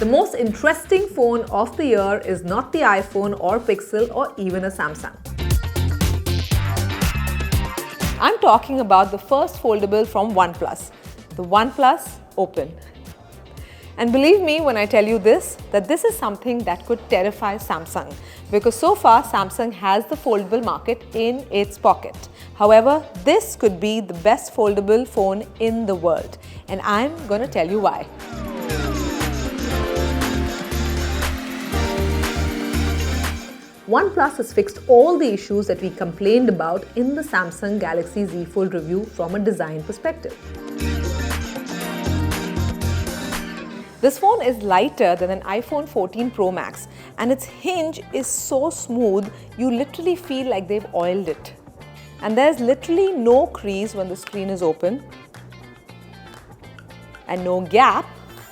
The most interesting phone of the year is not the iPhone or Pixel or even a Samsung. I'm talking about the first foldable from OnePlus, the OnePlus Open. And believe me when I tell you this, that this is something that could terrify Samsung, because so far Samsung has the foldable market in its pocket. However, this could be the best foldable phone in the world, and I'm going to tell you why. OnePlus has fixed all the issues that we complained about in the Samsung Galaxy Z Fold review from a design perspective. This phone is lighter than an iPhone 14 Pro Max, and its hinge is so smooth you literally feel like they've oiled it. And there's literally no crease when the screen is open and no gap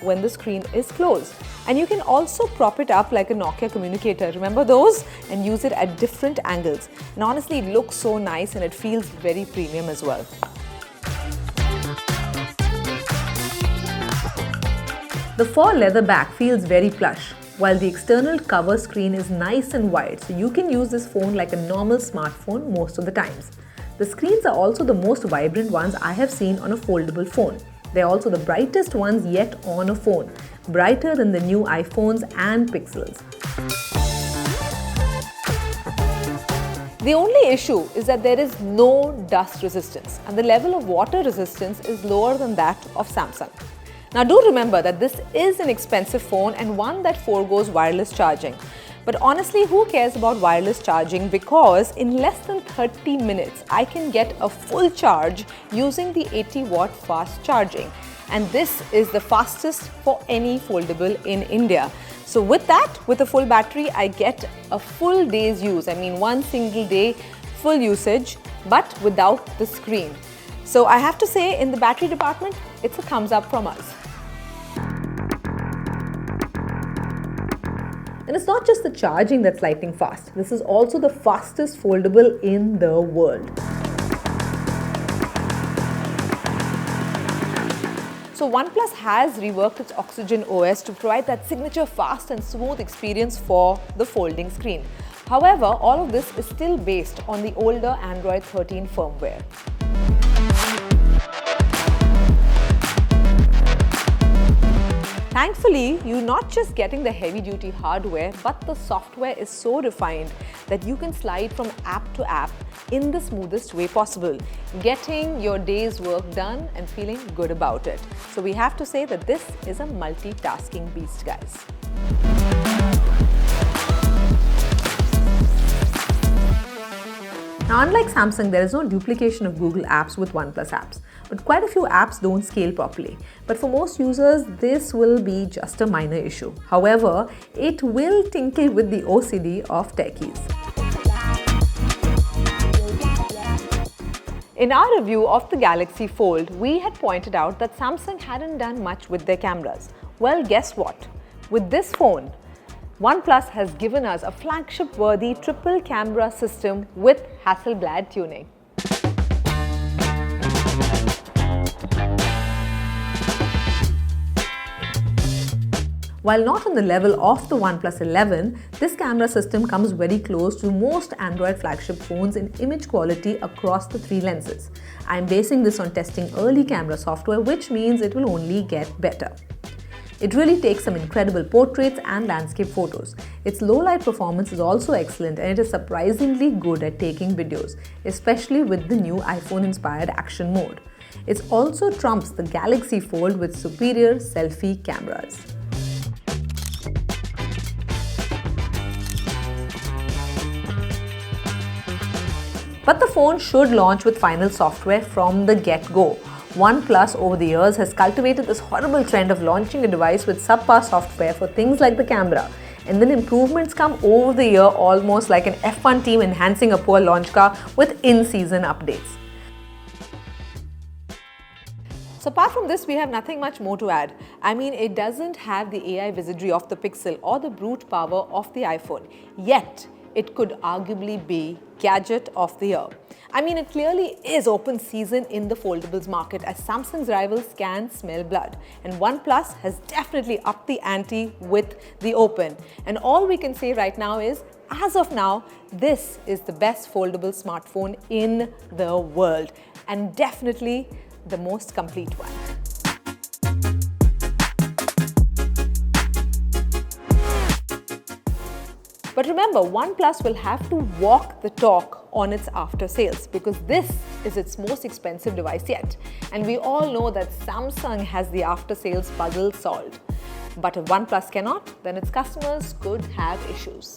when the screen is closed. And you can also prop it up like a Nokia communicator, remember those? And use it at different angles. And honestly, it looks so nice and it feels very premium as well. The fur leather back feels very plush, while the external cover screen is nice and wide, so you can use this phone like a normal smartphone most of the times. The screens are also the most vibrant ones I have seen on a foldable phone. They are also the brightest ones yet on a phone, brighter than the new iPhones and Pixels. The only issue is that there is no dust resistance, and the level of water resistance is lower than that of Samsung. Now do remember that this is an expensive phone and one that forgoes wireless charging. But honestly, who cares about wireless charging, because in less than 30 minutes, I can get a full charge using the 80-watt fast charging. And this is the fastest for any foldable in India. So with that, with a full battery, I get a full day's use. I mean, one single day full usage, but without the screen. So I have to say, in the battery department, it's a thumbs up from us. And it's not just the charging that's lightning fast. This is also the fastest foldable in the world. So OnePlus has reworked its Oxygen OS to provide that signature fast and smooth experience for the folding screen. However, all of this is still based on the older Android 13 firmware. Thankfully, you're not just getting the heavy-duty hardware, but the software is so refined that you can slide from app to app in the smoothest way possible, getting your day's work done and feeling good about it. So we have to say that this is a multitasking beast, guys. Now, unlike Samsung, there is no duplication of Google apps with OnePlus apps, but quite a few apps don't scale properly. But for most users, this will be just a minor issue. However, it will tinkle with the OCD of techies. In our review of the Galaxy Fold, we had pointed out that Samsung hadn't done much with their cameras. Well, guess what? With this phone, OnePlus has given us a flagship-worthy triple camera system with Hasselblad tuning. While not on the level of the OnePlus 11, this camera system comes very close to most Android flagship phones in image quality across the three lenses. I'm basing this on testing early camera software, which means it will only get better. It really takes some incredible portraits and landscape photos. Its low light performance is also excellent, and it is surprisingly good at taking videos, especially with the new iPhone-inspired action mode. It also trumps the Galaxy Fold with superior selfie cameras. But the phone should launch with final software from the get-go. OnePlus over the years has cultivated this horrible trend of launching a device with subpar software for things like the camera, and then improvements come over the year, almost like an F1 team enhancing a poor launch car with in-season updates. So apart from this, we have nothing much more to add. I mean, it doesn't have the AI wizardry of the Pixel or the brute power of the iPhone, yet it could arguably be Gadget of the Year. I mean, it clearly is open season in the foldables market as Samsung's rivals can smell blood. And OnePlus has definitely upped the ante with the Open. And all we can say right now is, as of now, this is the best foldable smartphone in the world and definitely the most complete one. But remember, OnePlus will have to walk the talk on its after sales because this is its most expensive device yet. And we all know that Samsung has the after sales puzzle solved. But if OnePlus cannot, then its customers could have issues.